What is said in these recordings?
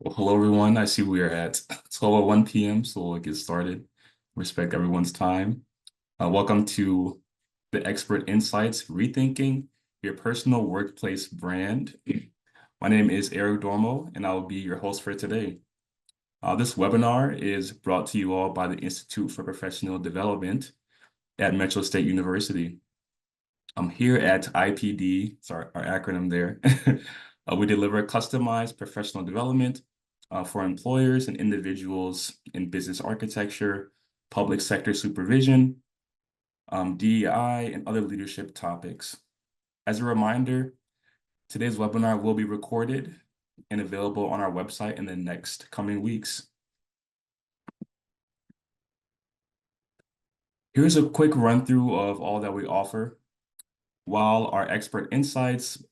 Well, hello everyone. I see we are at 12:01 p.m., so we'll get started. Respect everyone's time. Welcome to the Expert Insights Rethinking Your Personal Workplace Brand. My name is Eric Dormo, and I will be your host for today. This webinar is brought to you all by the Institute for Professional Development at Metro State University. I'm here at IPD, sorry, our acronym there. We deliver customized professional development for employers and individuals in business architecture, public sector supervision, DEI, and other leadership topics. As a reminder, today's webinar will be recorded and available on our website in the next coming weeks. Here's a quick run through of all that we offer. While our expert insights,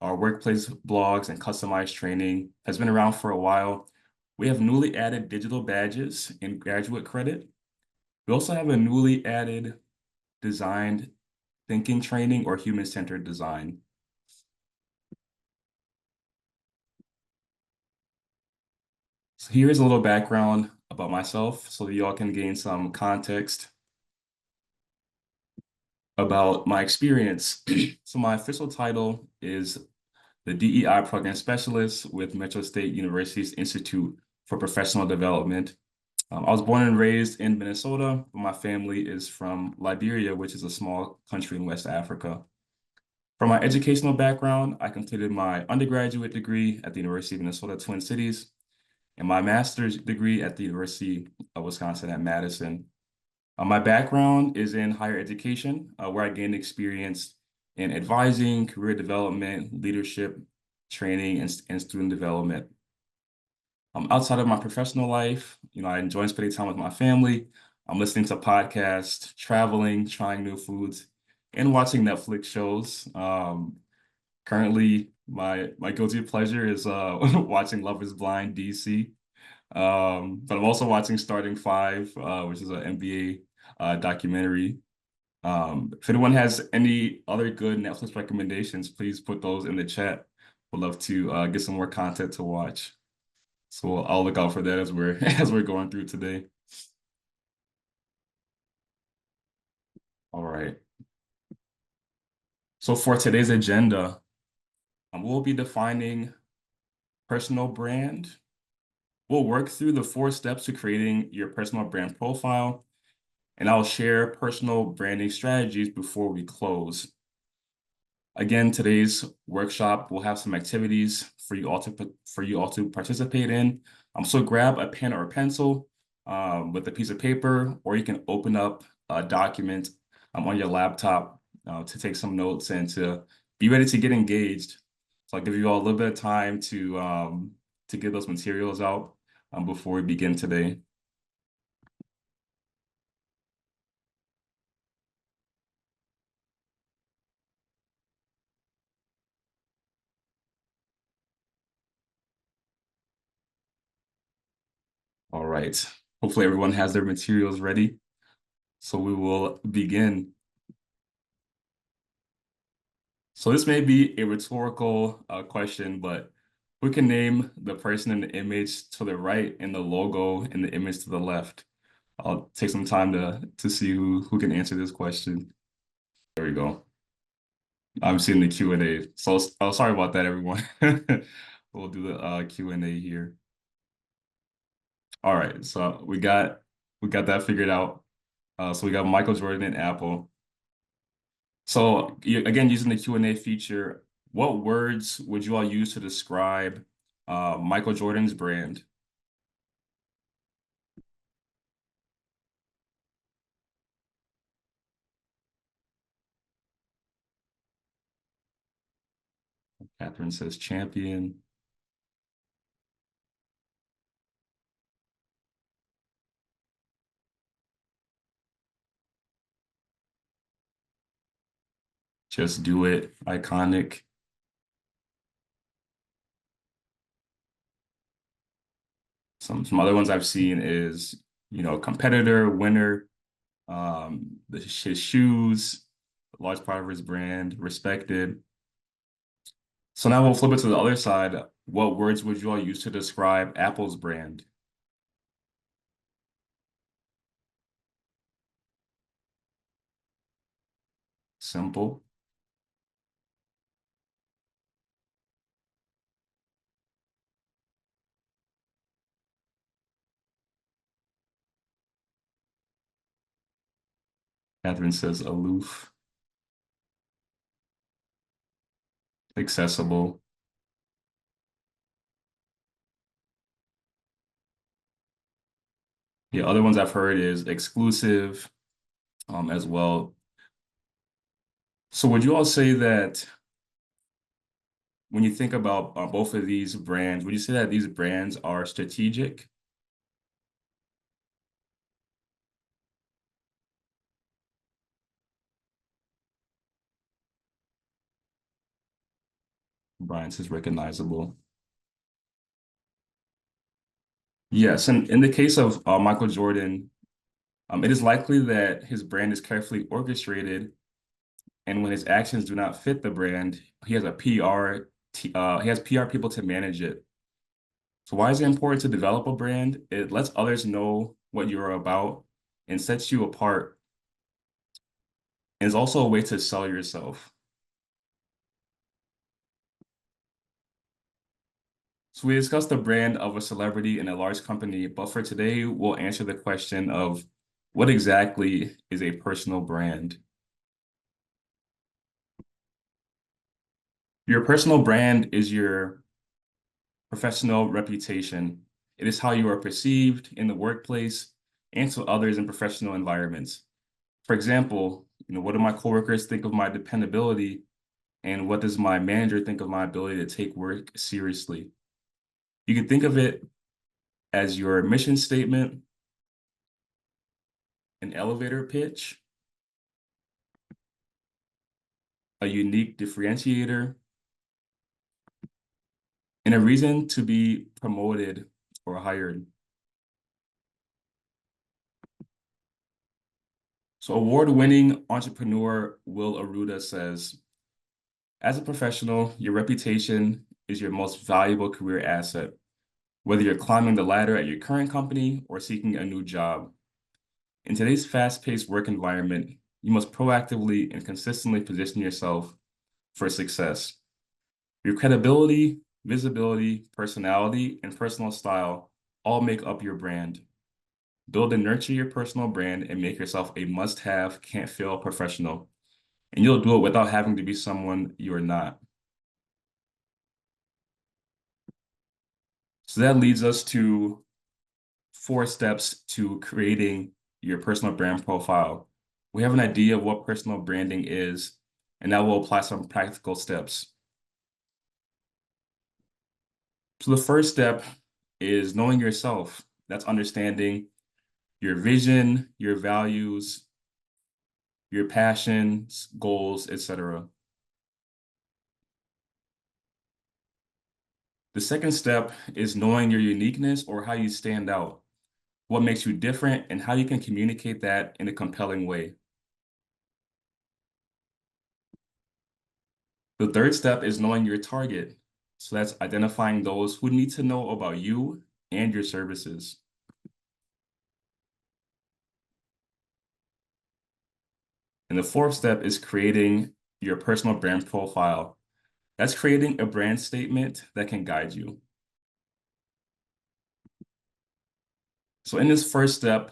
our workplace blogs, and customized training has been around for a while, we have newly added digital badges and graduate credit. We also have a newly added designed thinking training or human-centered design. So here's a little background about myself so that y'all can gain some context about my experience. So my official title is the DEI Program Specialist with Metro State University's Institute for Professional Development. I was born and raised in Minnesota, but my family is from Liberia, which is a small country in West Africa. For my educational background, I completed my undergraduate degree at the University of Minnesota Twin Cities and my master's degree at the University of Wisconsin at Madison. My background is in higher education, where I gained experience in advising, career development, leadership, training, and student development. Outside of my professional life, I enjoy spending time with my family. I'm listening to podcasts, traveling, trying new foods, and watching Netflix shows. Currently, my guilty pleasure is watching Love is Blind DC. But I'm also watching Starting Five, which is an NBA documentary. If anyone has any other good Netflix recommendations, please put those in the chat. Would love to get some more content to watch. So I'll look out for that as we're as we're going through today. All right. So for today's agenda, we'll be defining personal brand. We'll work through the 4 steps to creating your personal brand profile, and I'll share personal branding strategies before we close. Again, today's workshop will have some activities for you all to participate in. So grab a pen or a pencil with a piece of paper, or you can open up a document on your laptop to take some notes and to be ready to get engaged. So I'll give you all a little bit of time to get those materials out before we begin today. All right. Hopefully everyone has their materials ready. So we will begin. So this may be a rhetorical question, but who can name the person in the image to the right and the logo in the image to the left? I'll take some time to see who can answer this question. There we go. I'm seeing the Q&A. So sorry about that, everyone. We'll do the Q&A here. All right, so we got that figured out. So we got Michael Jordan and Apple. So again, using the Q&A feature, what words would you all use to describe Michael Jordan's brand? Catherine says champion. Just do it. Iconic. Some other ones I've seen is, competitor, winner, his shoes, a large part of his brand, respected. So now we'll flip it to the other side. What words would you all use to describe Apple's brand? Simple. Catherine says aloof, accessible. Yeah, other ones I've heard is exclusive, as well. So would you all say that when you think about both of these brands, would you say that these brands are strategic? Brian says recognizable. Yes, and in the case of Michael Jordan, it is likely that his brand is carefully orchestrated, and when his actions do not fit the brand, he has he has PR people to manage it. So why is it important to develop a brand? It lets others know what you're about and sets you apart, and it's also a way to sell yourself. So we discussed the brand of a celebrity in a large company, but for today, we'll answer the question of what exactly is a personal brand? Your personal brand is your professional reputation. It is how you are perceived in the workplace and to others in professional environments. For example, what do my coworkers think of my dependability, and what does my manager think of my ability to take work seriously? You can think of it as your mission statement, an elevator pitch, a unique differentiator, and a reason to be promoted or hired. So award-winning entrepreneur Will Arruda says, as a professional, your reputation is your most valuable career asset, whether you're climbing the ladder at your current company or seeking a new job. In today's fast-paced work environment, you must proactively and consistently position yourself for success. Your credibility, visibility, personality, and personal style all make up your brand. Build and nurture your personal brand and make yourself a must-have, can't-fail professional. And you'll do it without having to be someone you're not. So that leads us to 4 steps to creating your personal brand profile. We have an idea of what personal branding is, and now we'll apply some practical steps. So the first step is knowing yourself. That's understanding your vision, your values, your passions, goals, etc. The second step is knowing your uniqueness or how you stand out, what makes you different, and how you can communicate that in a compelling way. The third step is knowing your target. So that's identifying those who need to know about you and your services. And the fourth step is creating your personal brand profile. That's creating a brand statement that can guide you. So in this first step,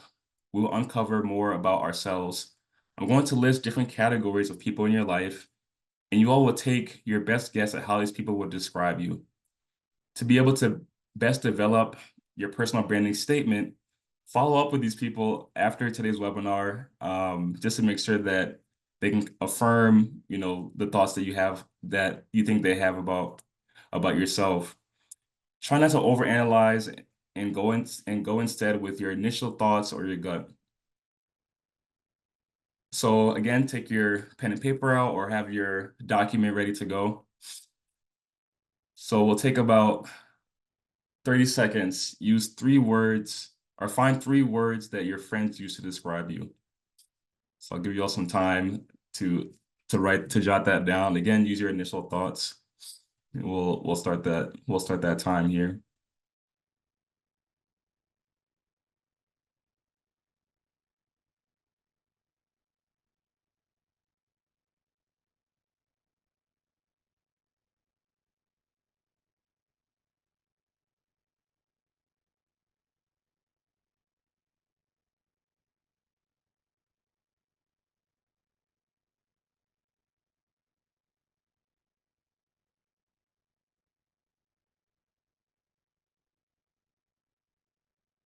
we will uncover more about ourselves. I'm going to list different categories of people in your life, and you all will take your best guess at how these people would describe you. To be able to best develop your personal branding statement, follow up with these people after today's webinar, just to make sure that they can affirm, the thoughts that you have, that you think they have about yourself. Try not to overanalyze and go instead with your initial thoughts or your gut. So again, take your pen and paper out or have your document ready to go. So we'll take about 30 seconds. Use 3 words or find 3 words that your friends use to describe you. So I'll give you all some time to jot that down. Again, use your initial thoughts. we'll start that time here.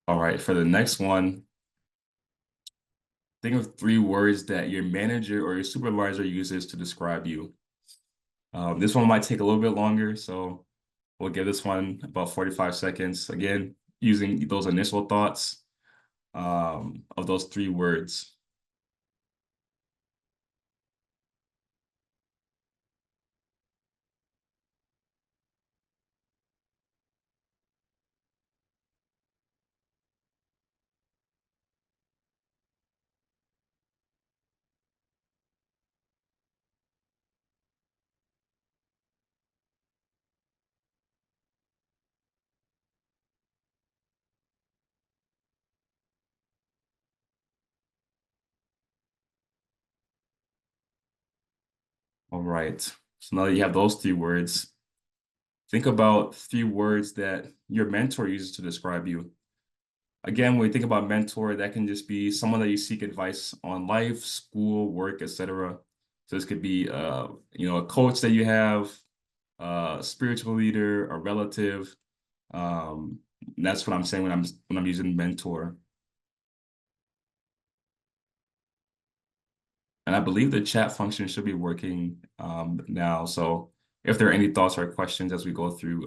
All right, for the next one, think of three words that your manager or your supervisor uses to describe you. This one might take a little bit longer, so we'll give this one about 45 seconds. Again, using those initial thoughts of those three words. All right. So now that you have those three words, think about three words that your mentor uses to describe you. Again, when we think about mentor, that can just be someone that you seek advice on life, school, work, etc. So this could be a coach that you have, a spiritual leader, a relative. Um, that's what I'm saying when I'm using mentor. And I believe the chat function should be working now. So if there are any thoughts or questions as we go through,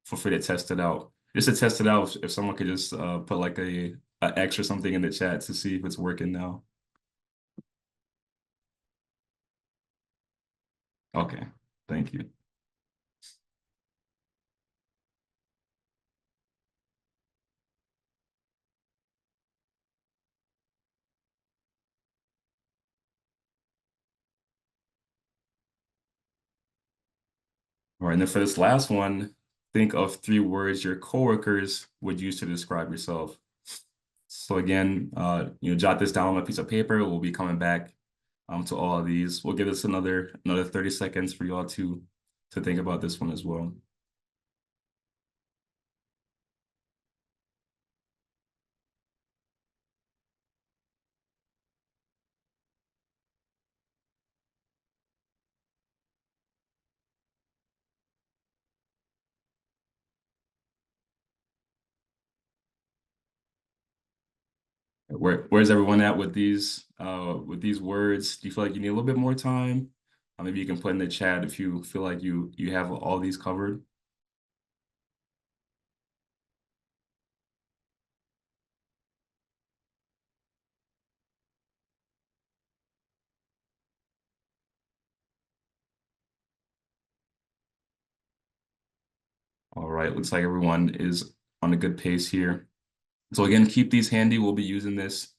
feel free to test it out. Just to test it out, if someone could just put like a X or something in the chat to see if it's working now. Okay, thank you. All right, and then for this last one, think of three words your coworkers would use to describe yourself. So again, jot this down on a piece of paper. We'll be coming back to all of these. We'll give this another 30 seconds for y'all to think about this one as well. Where's everyone at with these words? Do you feel like you need a little bit more time? Maybe you can put in the chat if you feel like you have all these covered. All right, looks like everyone is on a good pace here. So again, keep these handy. We'll be using this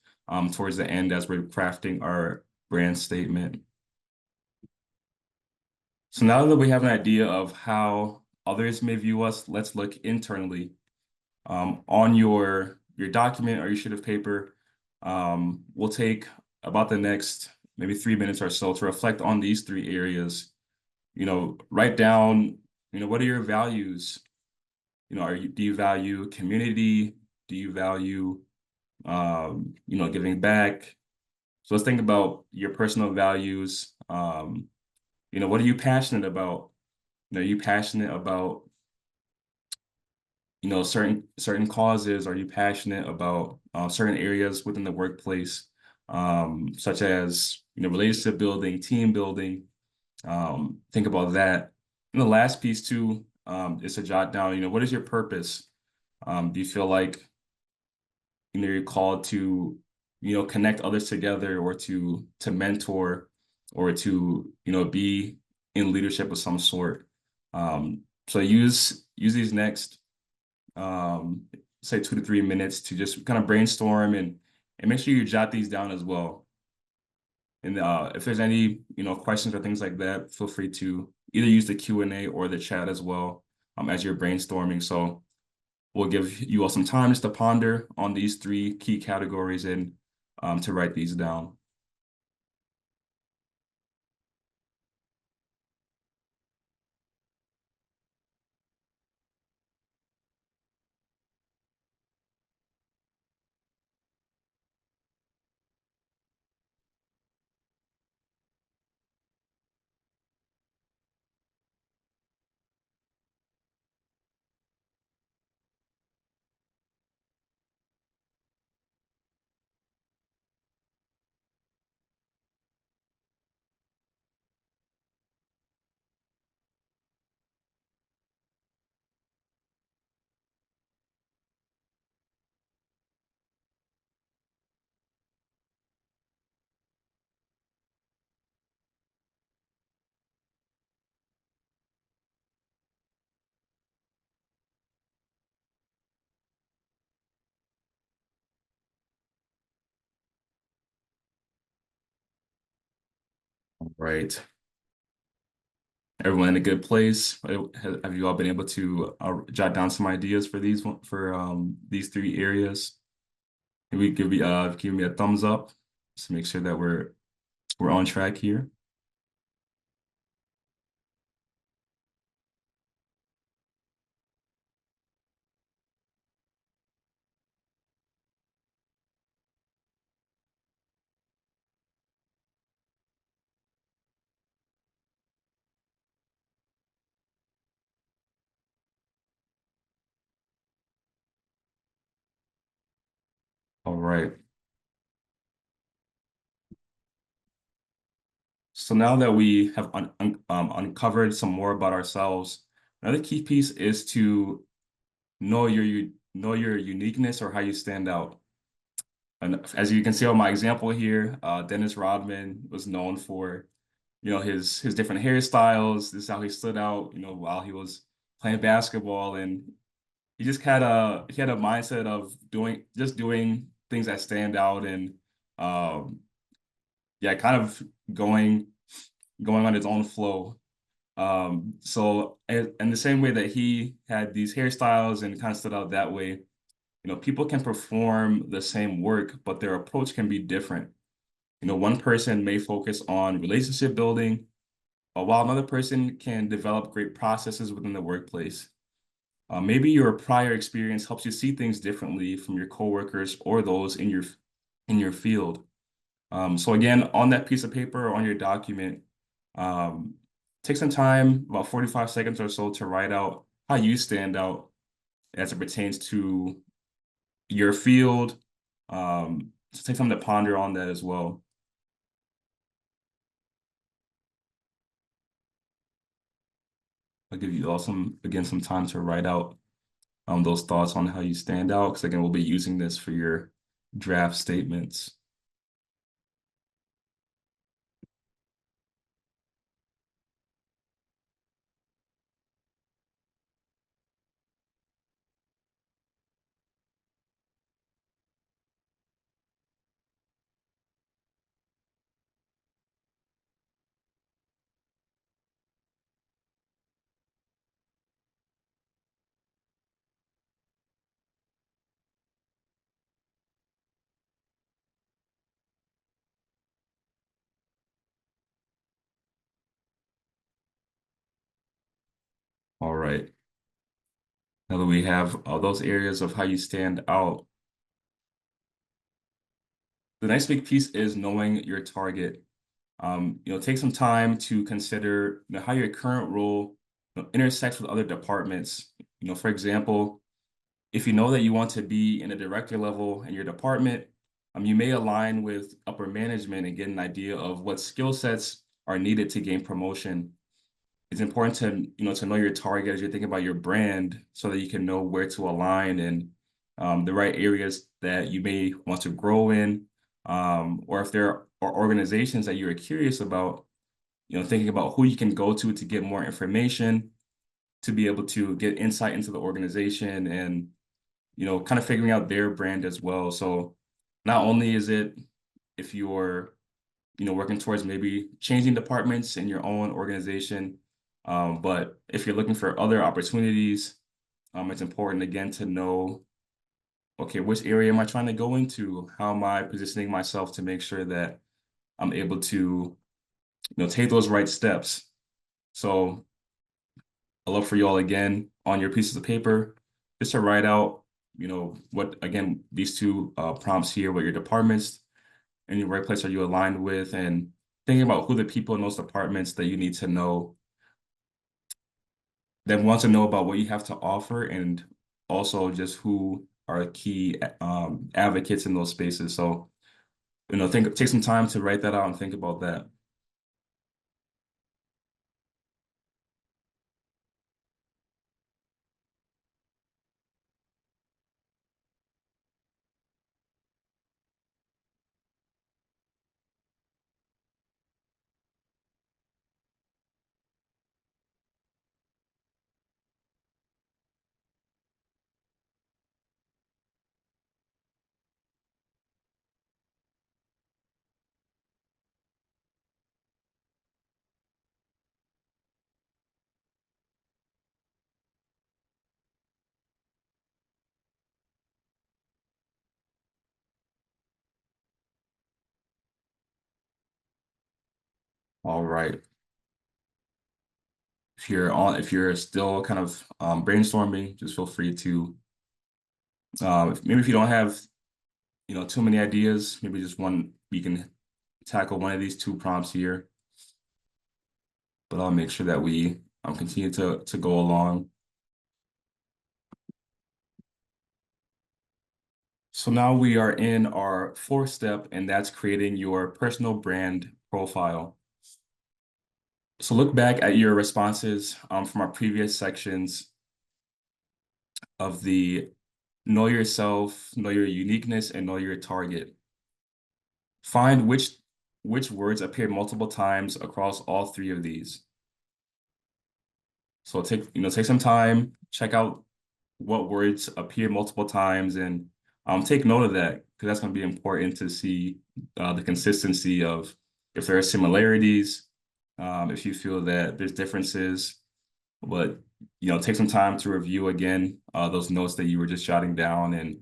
towards the end as we're crafting our brand statement. So now that we have an idea of how others may view us, let's look internally. On your document or your sheet of paper, we'll take about the next maybe 3 minutes or so to reflect on these three areas. Write down, what are your values? Do you value community? Do you value, giving back? So let's think about your personal values. What are you passionate about? Are you passionate about certain causes? Are you passionate about certain areas within the workplace, such as relationship building, team building? Think about that. And the last piece too is to jot down, what is your purpose? Do you feel like you're called to connect others together, or to mentor, or to be in leadership of some sort? So use these next say 2 to 3 minutes to just kind of brainstorm and make sure you jot these down as well. And if there's any questions or things like that, feel free either use the Q&A or the chat as well as you're brainstorming. So we'll give you all some time just to ponder on these three key categories and to write these down. Right. Everyone in a good place? Have you all been able to jot down some ideas for these three areas? Maybe give me a thumbs up just to make sure that we're on track here. All right. So now that we have uncovered some more about ourselves, another key piece is to know your uniqueness or how you stand out. And as you can see on my example here, Dennis Rodman was known for, his different hairstyles. This is how he stood out, while he was playing basketball, and he had a mindset of doing things that stand out and um, yeah, kind of going going on his own flow. So in the same way that he had these hairstyles and kind of stood out that way, people can perform the same work, but their approach can be different. One person may focus on relationship building, while another person can develop great processes within the workplace. Maybe your prior experience helps you see things differently from your coworkers or those in your field. So again, on that piece of paper or on your document, um, take some time, about 45 seconds or so, to write out how you stand out as it pertains to your field. So take time to ponder on that as well. I'll give you all some time to write out those thoughts on how you stand out, because again, we'll be using this for your draft statements. All right. Now that we have all those areas of how you stand out, the next big piece is knowing your target. Take some time to consider, how your current role, intersects with other departments. For example, if you know that you want to be in a director level in your department, you may align with upper management and get an idea of what skill sets are needed to gain promotion. It's important to know your target as you're thinking about your brand, so that you can know where to align and the right areas that you may want to grow in, or if there are organizations that you're curious about, thinking about who you can go to get more information, to be able to get insight into the organization, and kind of figuring out their brand as well. So not only is it, if you're working towards maybe changing departments in your own organization, But if you're looking for other opportunities, it's important again to know, okay, which area am I trying to go into? How am I positioning myself to make sure that I'm able to, take those right steps? So I'd love for you all again on your pieces of paper, just to write out, what again, these two prompts here, what your departments and your workplace are you aligned with, and thinking about who the people in those departments that you need to know that want to know about what you have to offer, and also just who are key advocates in those spaces. So, take some time to write that out and think about that. All right. If you're still kind of brainstorming, just feel free to, maybe if you don't have, too many ideas, maybe just one, you can tackle one of these two prompts here, but I'll make sure that we continue to go along. So now we are in our fourth step, and that's creating your personal brand profile. So look back at your responses from our previous sections of the know yourself, know your uniqueness, and know your target. Find which words appear multiple times across all three of these. So take some time, check out what words appear multiple times, and take note of that, because that's going to be important to see the consistency of if there are similarities, if you feel that there's differences. But take some time to review again those notes that you were just jotting down, and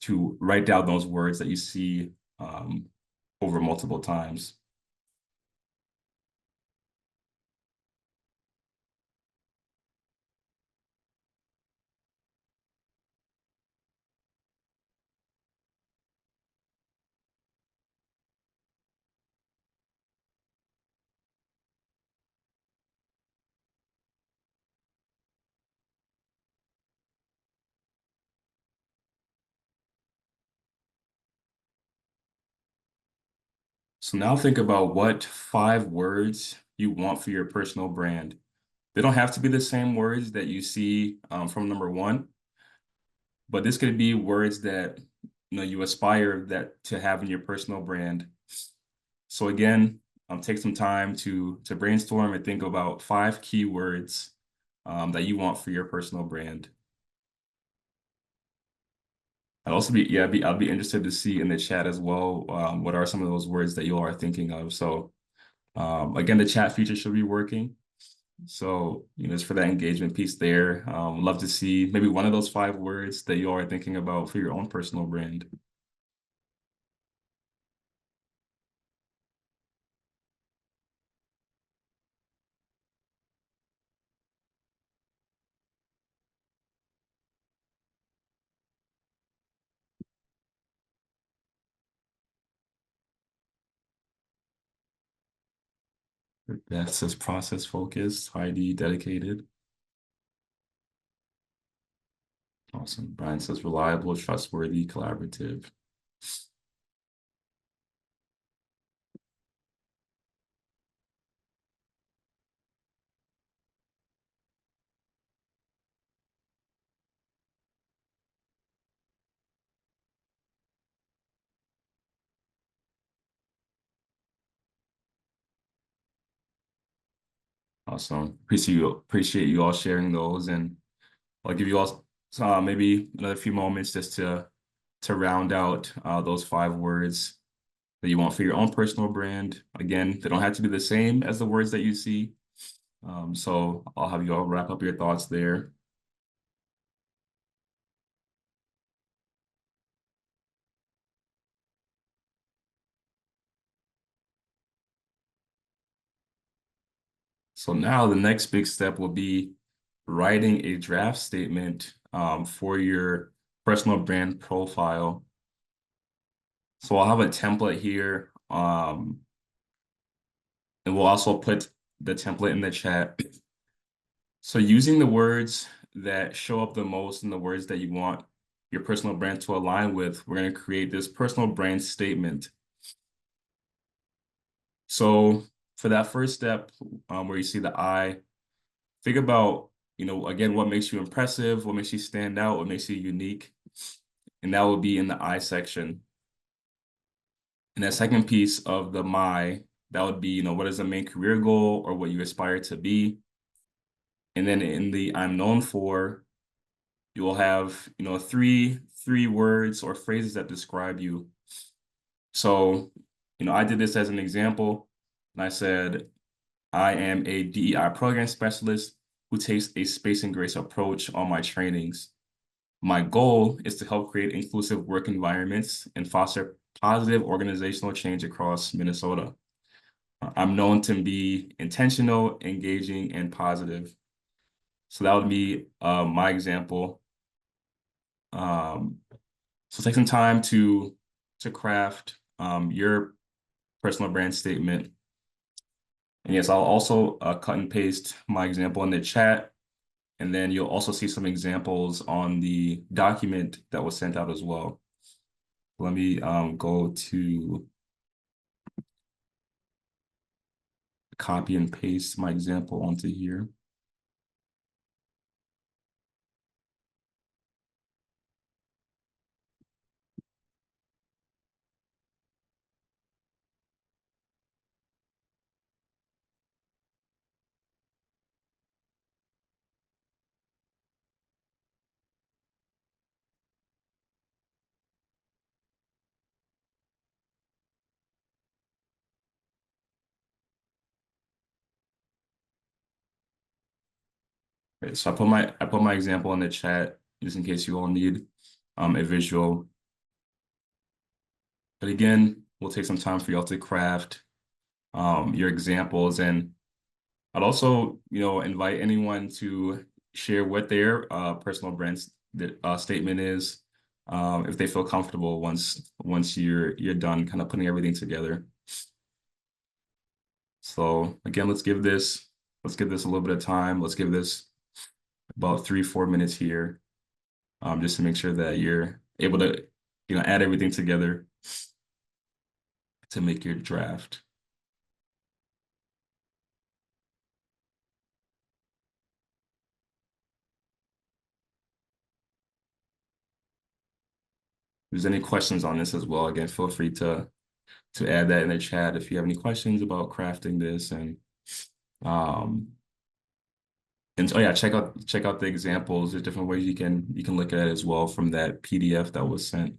to write down those words that you see over multiple times. So now think about what 5 words you want for your personal brand. They don't have to be the same words that you see from number one, but this could be words that you aspire that to have in your personal brand. So again, take some time to brainstorm and think about 5 keywords that you want for your personal brand. I'll be interested to see in the chat as well, what are some of those words that you all are thinking of. So again, the chat feature should be working. So, it's for that engagement piece there. Love to see maybe one of those 5 words that you all are thinking about for your own personal brand. That says process focused, ID dedicated. Awesome. Brian says reliable, trustworthy, collaborative. Awesome. Appreciate you all sharing those, and I'll give you all maybe another few moments just to round out those 5 words that you want for your own personal brand. Again, they don't have to be the same as the words that you see. So I'll have you all wrap up your thoughts there. So now the next big step will be writing a draft statement for your personal brand profile. So I'll have a template here, and we'll also put the template in the chat. So using the words that show up the most and the words that you want your personal brand to align with, we're going to create this personal brand statement. So for that first step, where you see the I, think about, again, what makes you impressive, what makes you stand out, what makes you unique. And that will be in the I section. And that second piece of the my, that would be, what is the main career goal or what you aspire to be. And then in the I'm known for, you will have, three words or phrases that describe you. So, I did this as an example, and I said, I am a DEI program specialist who takes a space and grace approach on my trainings. My goal is to help create inclusive work environments and foster positive organizational change across Minnesota. I'm known to be intentional, engaging, and positive. So that would be my example. Um, so take some time to craft your personal brand statement. And yes, I'll also cut and paste my example in the chat. And then you'll also see some examples on the document that was sent out as well. Let me go to copy and paste my example onto here. Right, so I put my example in the chat just in case you all need a visual. But again, we'll take some time for y'all to craft your examples, and I'd also, invite anyone to share what their personal brand statement is, if they feel comfortable once you're done kind of putting everything together. So again, let's give this a little bit of time. Let's give this about 3-4 minutes here, just to make sure that you're able to, add everything together to make your draft. If there's any questions on this as well, again, feel free to add that in the chat if you have any questions about crafting this. Um and oh yeah, check out the examples. There's different ways you can look at it as well from that PDF that was sent.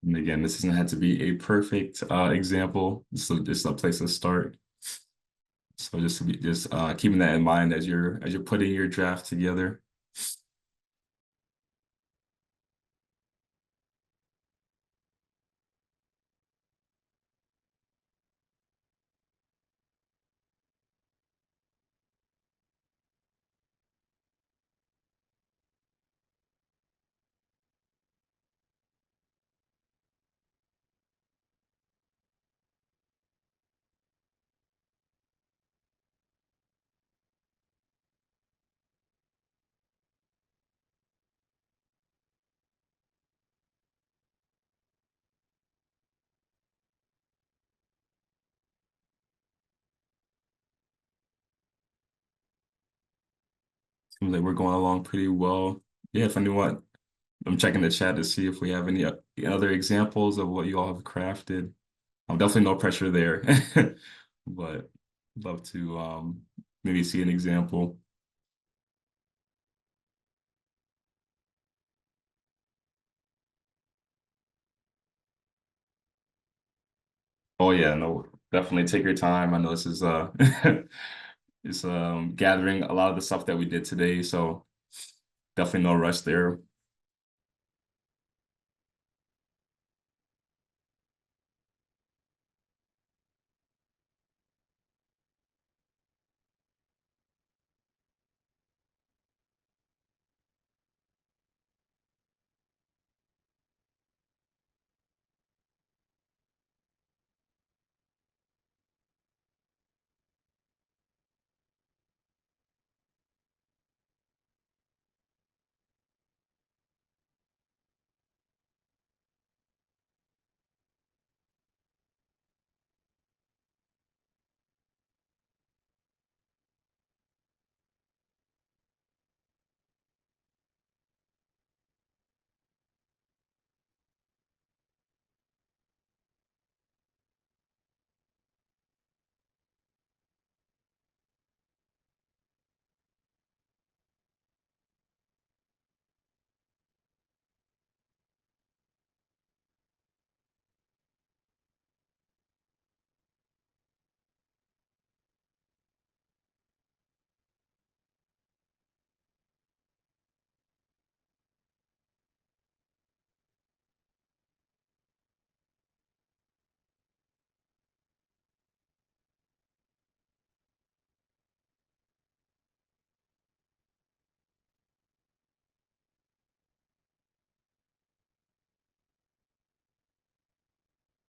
And again, this doesn't have to be a perfect example. This is a place to start. So just keeping that in mind as you're putting your draft together. Seems like we're going along pretty well. Yeah, if anyone, I'm checking the chat to see if we have any other examples of what you all have crafted. Definitely no pressure there, but love to maybe see an example. Oh yeah, no, definitely take your time. I know this is it's gathering a lot of the stuff that we did today, so definitely no rush there.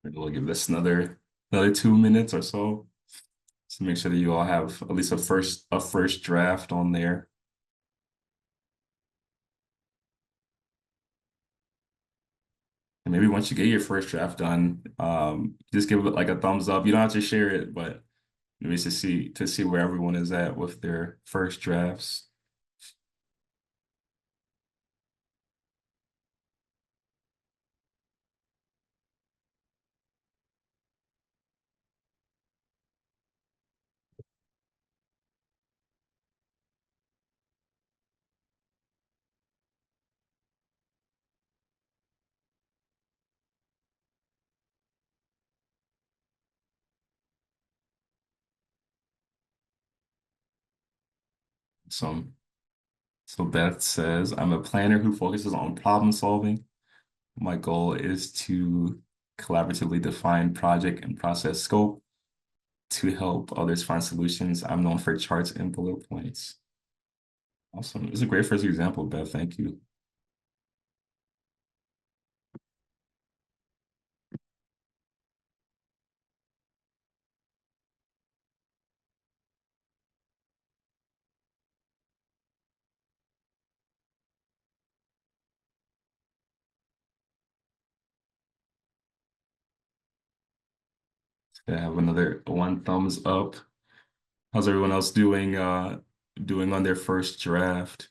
Maybe we'll give this another 2 minutes or so to make sure that you all have at least a first draft on there. And maybe once you get your first draft done, just give it like a thumbs up. You don't have to share it, but maybe to see where everyone is at with their first drafts. So, so Beth says, I'm a planner who focuses on problem solving. My goal is to collaboratively define project and process scope to help others find solutions. I'm known for charts and bullet points. Awesome. It's a great first example, Beth. Thank you. I have another one thumbs up. How's everyone else doing on their first draft?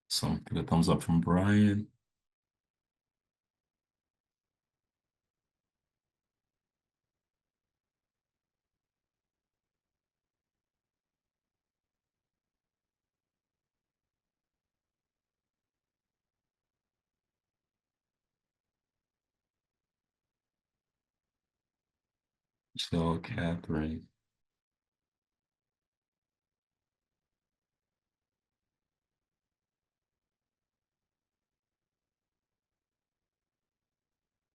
Some get a thumbs up from Brian. So Catherine.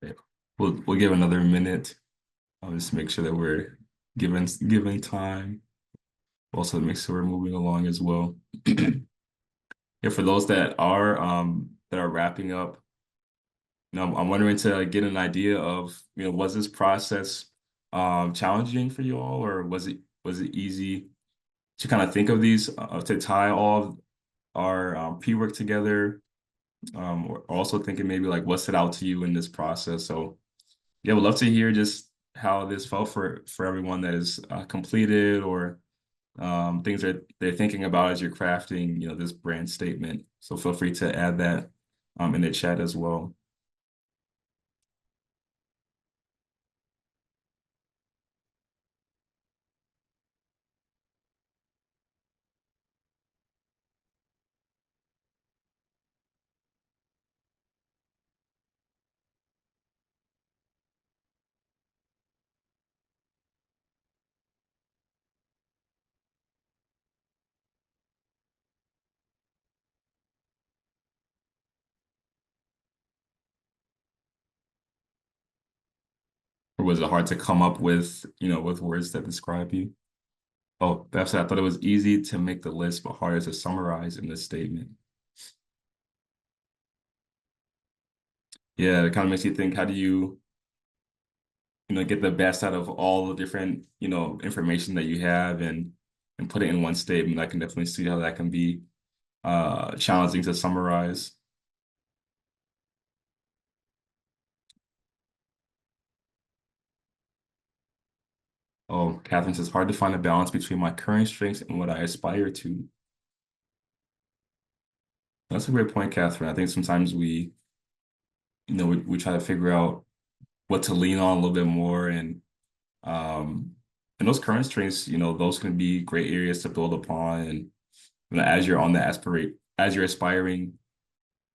Yeah. We'll give another minute. I'll just make sure that we're given time. Also makes sure we're moving along as well. Yeah, for those that are wrapping up, I'm wondering to get an idea of, was this process challenging for you all, or was it easy to kind of think of these to tie all of our pre-work together? Or also thinking maybe like what stood out to you in this process. So yeah, would love to hear just how this felt for everyone that is completed or things that they're thinking about as you're crafting, this brand statement. So feel free to add that in the chat as well. Or was it hard to come up with, with words that describe you? Oh, that's I thought it was easy to make the list, but harder to summarize in this statement. Yeah, it kind of makes you think, how do you, get the best out of all the different, information that you have and put it in one statement? I can definitely see how that can be challenging to summarize. Oh, Catherine says, hard to find a balance between my current strengths and what I aspire to. That's a great point, Catherine. I think sometimes we try to figure out what to lean on a little bit more um and those current strengths, those can be great areas to build upon. And as you're on the aspirate, as you're aspiring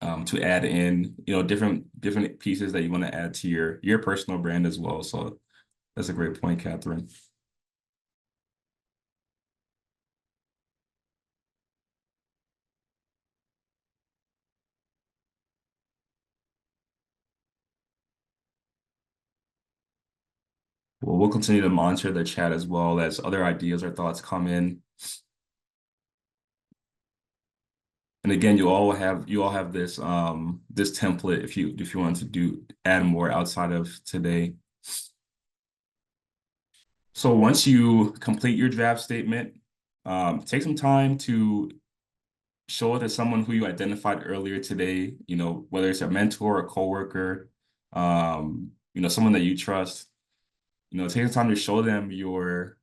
to add in, different pieces that you want to add to your personal brand as well. So that's a great point, Catherine. Well, we'll continue to monitor the chat as well as other ideas or thoughts come in. And again, you all have this template if you want to add more outside of today. So once you complete your draft statement, take some time to show it to someone who you identified earlier today, whether it's a mentor, a coworker, someone that you trust. Take the time to show them your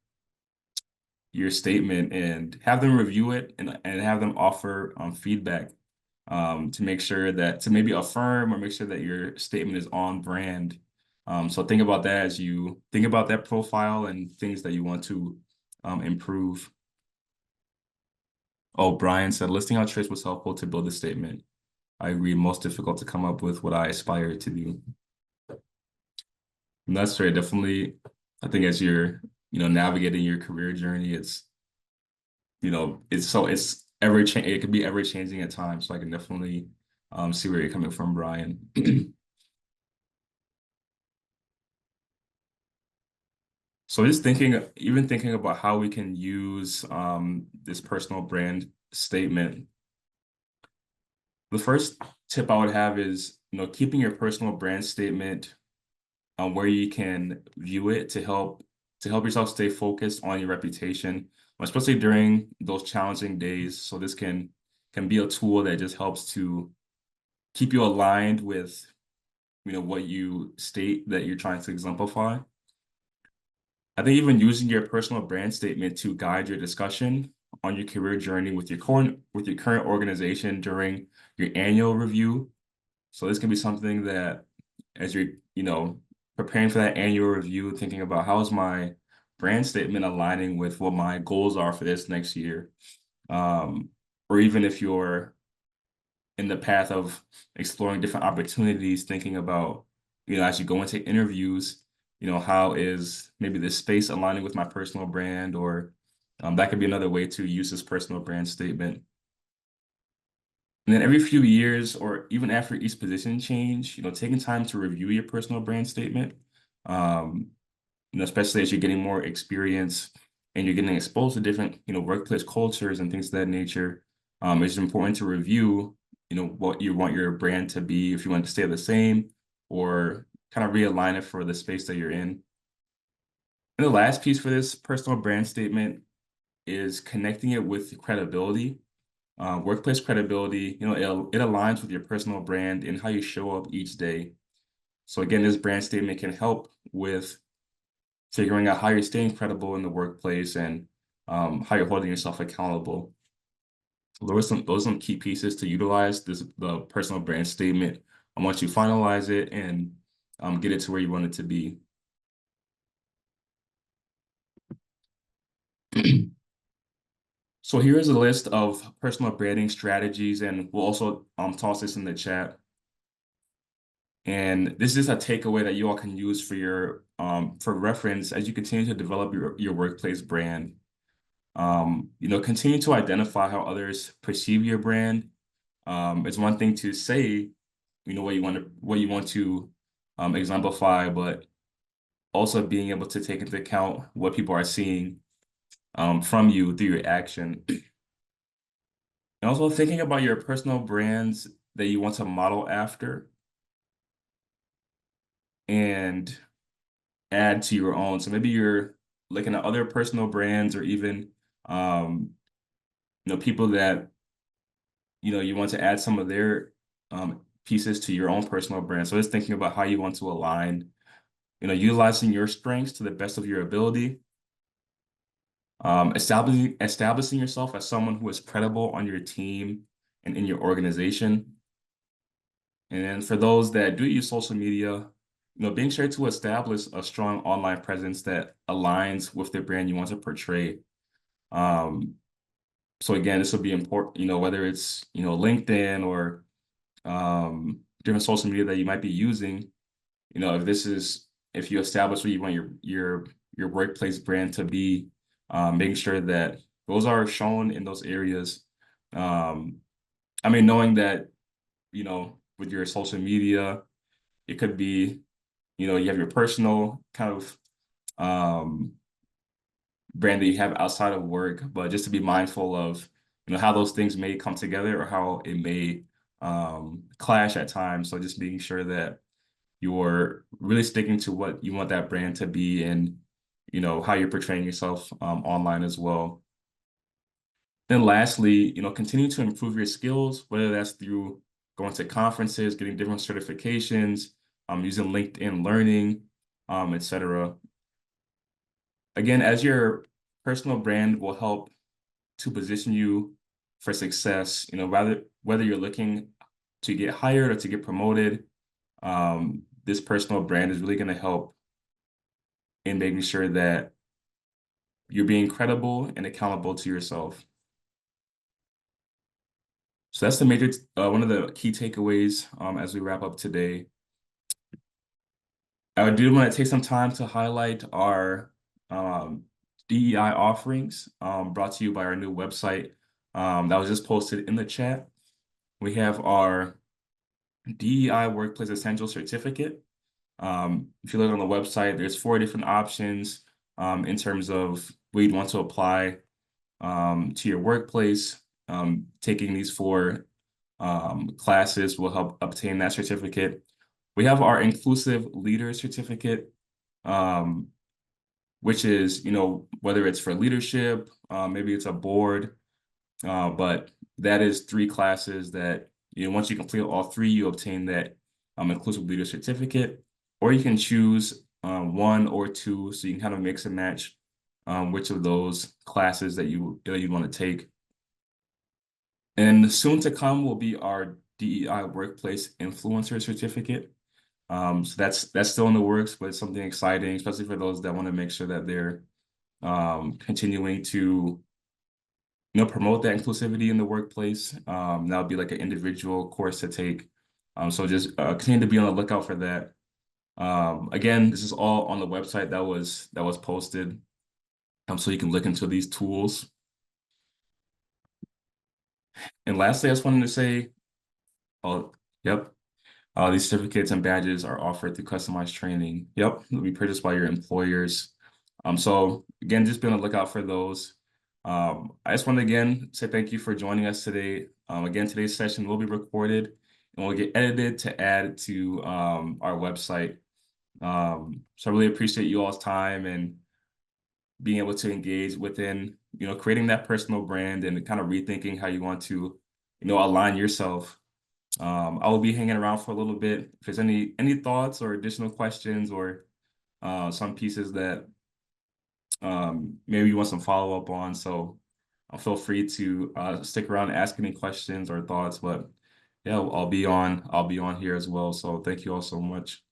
statement and have them review it and have them offer feedback to maybe affirm or make sure that your statement is on brand. So think about that as you think about that profile and things that you want to improve. Oh, Brian said listing out traits was helpful to build a statement. I agree, most difficult to come up with what I aspire to do. And that's right, definitely. I think as you're, navigating your career journey, it's ever change. It can be ever changing at times. So I can definitely see where you're coming from, Brian. So just even thinking about how we can use this personal brand statement. The first tip I would have is, keeping your personal brand statement where you can view it to help yourself stay focused on your reputation, especially during those challenging days. So this can be a tool that just helps to keep you aligned with what you state that you're trying to exemplify. I think even using your personal brand statement to guide your discussion on your career journey with your current organization during your annual review. So this can be something that as you're, preparing for that annual review, thinking about how is my brand statement aligning with what my goals are for this next year. Or even if you're in the path of exploring different opportunities, thinking about, as you go into interviews, how is maybe this space aligning with my personal brand, or that could be another way to use this personal brand statement. And then every few years, or even after each position change, taking time to review your personal brand statement, um, especially as you're getting more experience and you're getting exposed to different, workplace cultures and things of that nature, it's important to review, what you want your brand to be, if you want to stay the same or kind of realign it for the space that you're in. And the last piece for this personal brand statement is connecting it with credibility. Workplace credibility, it aligns with your personal brand and how you show up each day. So again, this brand statement can help with figuring out how you're staying credible in the workplace and how you're holding yourself accountable. Those are some key pieces to utilize the personal brand statement. Once you finalize it and get it to where you want it to be. So here is a list of personal branding strategies, and we'll also toss this in the chat. And this is a takeaway that you all can use for reference as you continue to develop your workplace brand. Continue to identify how others perceive your brand. It's one thing to say, what you want to exemplify, but also being able to take into account what people are seeing from you through your action. And also thinking about your personal brands that you want to model after and add to your own. So maybe you're looking at other personal brands or even people that you want to add some of their pieces to your own personal brand. So it's thinking about how you want to align, utilizing your strengths to the best of your ability, establishing yourself as someone who is credible on your team and in your organization. And then for those that do use social media, being sure to establish a strong online presence that aligns with the brand you want to portray. So again, this will be important, whether it's, LinkedIn or different social media that you might be using, if you establish what you want your workplace brand to be, making sure that those are shown in those areas. Knowing that, with your social media, it could be, you have your personal kind of brand that you have outside of work, but just to be mindful of, how those things may come together or how it may clash at times. So just making sure that you're really sticking to what you want that brand to be and, how you're portraying yourself online as well. Then lastly, continue to improve your skills, whether that's through going to conferences, getting different certifications, using LinkedIn Learning, etc. Again, as your personal brand will help to position you for success, whether you're looking to get hired or to get promoted, this personal brand is really going to help in making sure that you're being credible and accountable to yourself. So that's one of the key takeaways as we wrap up today. I do want to take some time to highlight our DEI offerings brought to you by our new website that was just posted in the chat. We have our DEI Workplace Essential Certificate. If you look on the website, there's 4 different options in terms of where you'd want to apply to your workplace. Taking these 4 classes will help obtain that certificate. We have our Inclusive Leader Certificate, which is, whether it's for leadership, maybe it's a board, but that is 3 classes that, once you complete all 3, you obtain that Inclusive Leader Certificate, or you can choose 1 or 2, so you can kind of mix and match which of those classes that you want to take. And soon to come will be our DEI Workplace Influencer Certificate. So that's still in the works, but it's something exciting, especially for those that want to make sure that they're continuing to promote that inclusivity in the workplace. That would be like an individual course to take. So just continue to be on the lookout for that. Again, this is all on the website that was posted. So you can look into these tools. And lastly, I just wanted to say, oh, yep. These certificates and badges are offered through customized training. Yep, they'll be purchased by your employers. So again, just be on the lookout for those. I just want to again say thank you for joining us today. Again, today's session will be recorded and will get edited to add to our website. So I really appreciate you all's time and being able to engage within, creating that personal brand and kind of rethinking how you want to, align yourself. I will be hanging around for a little bit. If there's any thoughts or additional questions or some pieces that maybe you want some follow up on, so feel free to stick around and ask any questions or thoughts. But yeah, I'll be on here as well. So thank you all so much.